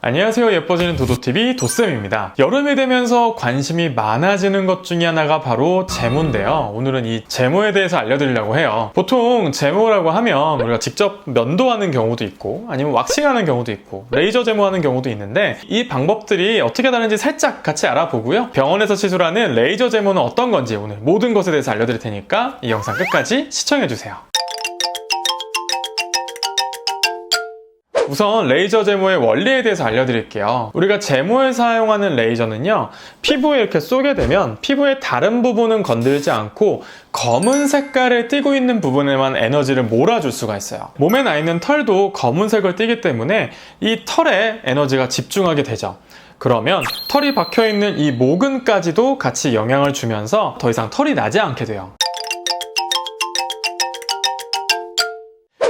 안녕하세요. 예뻐지는 도도TV 도쌤입니다. 여름이 되면서 관심이 많아지는 것 중에 하나가 바로 제모인데요. 오늘은 이 제모에 대해서 알려드리려고 해요. 보통 제모라고 하면 우리가 직접 면도하는 경우도 있고 아니면 왁싱하는 경우도 있고 레이저 제모하는 경우도 있는데 이 방법들이 어떻게 다른지 살짝 같이 알아보고요. 병원에서 시술하는 레이저 제모는 어떤 건지 오늘 모든 것에 대해서 알려드릴 테니까 이 영상 끝까지 시청해주세요. 우선 레이저 제모의 원리에 대해서 알려드릴게요. 우리가 제모에 사용하는 레이저는요, 피부에 이렇게 쏘게 되면 피부의 다른 부분은 건들지 않고 검은 색깔을 띠고 있는 부분에만 에너지를 몰아줄 수가 있어요. 몸에 나 있는 털도 검은색을 띠기 때문에 이 털에 에너지가 집중하게 되죠. 그러면 털이 박혀있는 이 모근까지도 같이 영향을 주면서 더 이상 털이 나지 않게 돼요.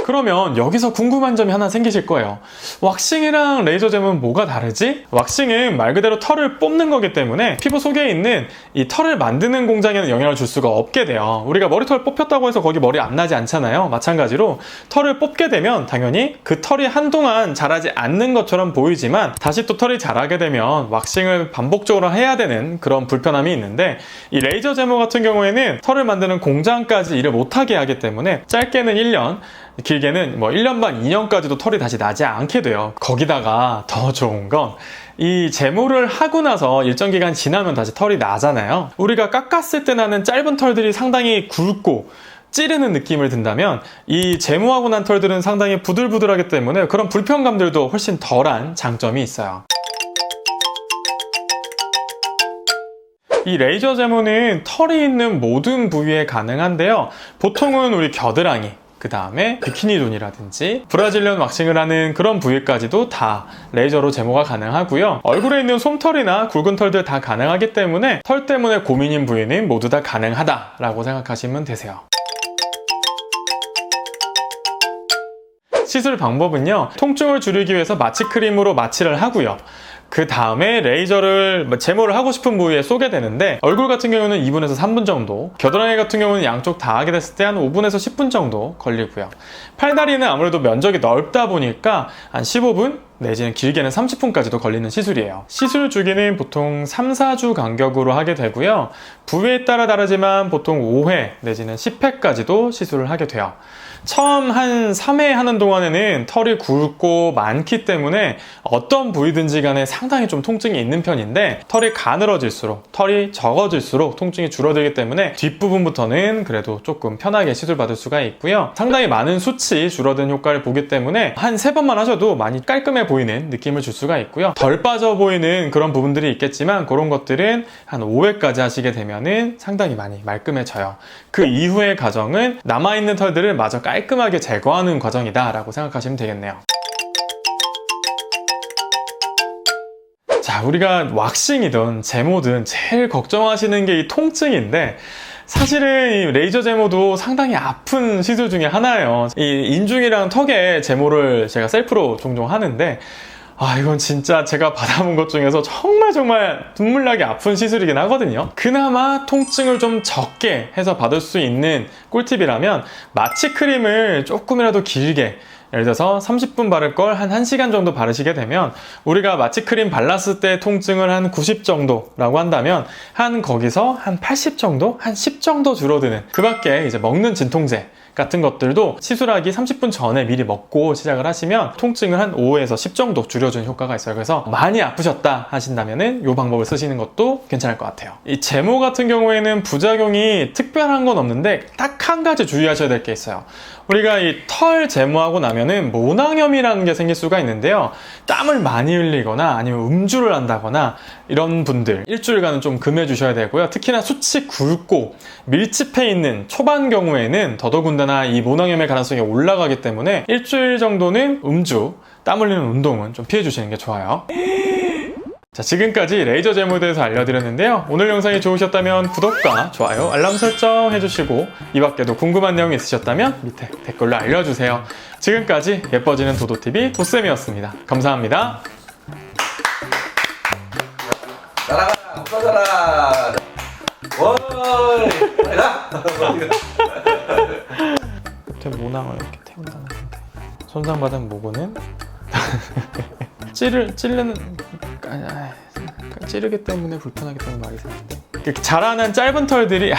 그러면 여기서 궁금한 점이 하나 생기실 거예요. 왁싱이랑 레이저 제모는 뭐가 다르지? 왁싱은 말 그대로 털을 뽑는 거기 때문에 피부 속에 있는 이 털을 만드는 공장에는 영향을 줄 수가 없게 돼요. 우리가 머리털 뽑혔다고 해서 거기 머리 안 나지 않잖아요. 마찬가지로 털을 뽑게 되면 당연히 그 털이 한동안 자라지 않는 것처럼 보이지만 다시 또 털이 자라게 되면 왁싱을 반복적으로 해야 되는 그런 불편함이 있는데 이 레이저 제모 같은 경우에는 털을 만드는 공장까지 일을 못하게 하기 때문에 짧게는 1년, 길게는 1년 반, 2년까지도 털이 다시 나지 않게 돼요. 거기다가 더 좋은 건 이 제모를 하고 나서 일정 기간 지나면 다시 털이 나잖아요. 우리가 깎았을 때 나는 짧은 털들이 상당히 굵고 찌르는 느낌을 든다면 이 제모하고 난 털들은 상당히 부들부들하기 때문에 그런 불편감들도 훨씬 덜한 장점이 있어요. 이 레이저 제모는 털이 있는 모든 부위에 가능한데요. 보통은 우리 겨드랑이, 그 다음에 비키니존이라든지 브라질리언 왁싱을 하는 그런 부위까지도 다 레이저로 제모가 가능하고요. 얼굴에 있는 솜털이나 굵은 털들 다 가능하기 때문에 털 때문에 고민인 부위는 모두 다 가능하다라고 생각하시면 되세요. 시술 방법은요, 통증을 줄이기 위해서 마취크림으로 마취를 하고요. 그 다음에 레이저를 제모를 하고 싶은 부위에 쏘게 되는데 얼굴 같은 경우는 2분에서 3분 정도, 겨드랑이 같은 경우는 양쪽 다 하게 됐을 때 한 5분에서 10분 정도 걸리고요. 팔다리는 아무래도 면적이 넓다 보니까 한 15분 내지는 길게는 30분까지도 걸리는 시술이에요. 시술 주기는 보통 3, 4주 간격으로 하게 되고요. 부위에 따라 다르지만 보통 5회 내지는 10회까지도 시술을 하게 돼요. 처음 한 3회 하는 동안에는 털이 굵고 많기 때문에 어떤 부위든지 간에 상당히 좀 통증이 있는 편인데 털이 가늘어질수록, 털이 적어질수록 통증이 줄어들기 때문에 뒷부분부터는 그래도 조금 편하게 시술받을 수가 있고요. 상당히 많은 수치 줄어든 효과를 보기 때문에 한 3번만 하셔도 많이 깔끔해 보이는 느낌을 줄 수가 있고요. 덜 빠져 보이는 그런 부분들이 있겠지만 그런 것들은 한 5회까지 하시게 되면은 상당히 많이 말끔해져요. 그 이후의 과정은 남아있는 털들을 마저 깔끔하게 제거하는 과정이다 라고 생각하시면 되겠네요. 자, 우리가 왁싱이든 제모든 제일 걱정하시는 게 이 통증인데 사실은 이 레이저 제모도 상당히 아픈 시술 중에 하나예요. 이 인중이랑 턱에 제모를 제가 셀프로 종종 하는데 이건 진짜 제가 받아본 것 중에서 정말 눈물나게 아픈 시술이긴 하거든요. 그나마 통증을 좀 적게 해서 받을 수 있는 꿀팁이라면 마취크림을 조금이라도 길게, 예를 들어서 30분 바를 걸 한 1시간 정도 바르시게 되면 우리가 마취크림 발랐을 때 통증을 한 90 정도라고 한다면 거기서 한 80 정도? 한 10 정도 줄어드는, 그 밖에 이제 먹는 진통제 같은 것들도 시술하기 30분 전에 미리 먹고 시작을 하시면 통증을 한 5에서 10 정도 줄여주는 효과가 있어요. 그래서 많이 아프셨다 하신다면은 이 방법을 쓰시는 것도 괜찮을 것 같아요. 이 제모 같은 경우에는 부작용이 특별한 건 없는데 딱 한 가지 주의하셔야 될 게 있어요. 우리가 이 털 제모하고 나면은 모낭염이라는 게 생길 수가 있는데요. 땀을 많이 흘리거나 아니면 음주를 한다거나 이런 분들 일주일간은 좀 금해 주셔야 되고요. 특히나 수치 굵고 밀집해 있는 초반 경우에는 더더군다나 이 모낭염의 가능성이 올라가기 때문에 일주일 정도는 음주, 땀 흘리는 운동은 좀 피해 주시는 게 좋아요. 자, 지금까지 레이저 제모에 대해서 알려드렸는데요. 오늘 영상이 좋으셨다면 구독과 좋아요, 알람 설정 해주시고 이 밖에도 궁금한 내용이 있으셨다면 밑에 댓글로 알려주세요. 지금까지 예뻐지는 도도TV 도쌤이었습니다. 감사합니다. 따라가! 꺼져라! 어이! 나! 모낭을 이렇게 태운다는 건데 손상받은 모고는 찌르기 때문에 불편하기 때문에 말이 이상한데. 자라는 짧은 털들이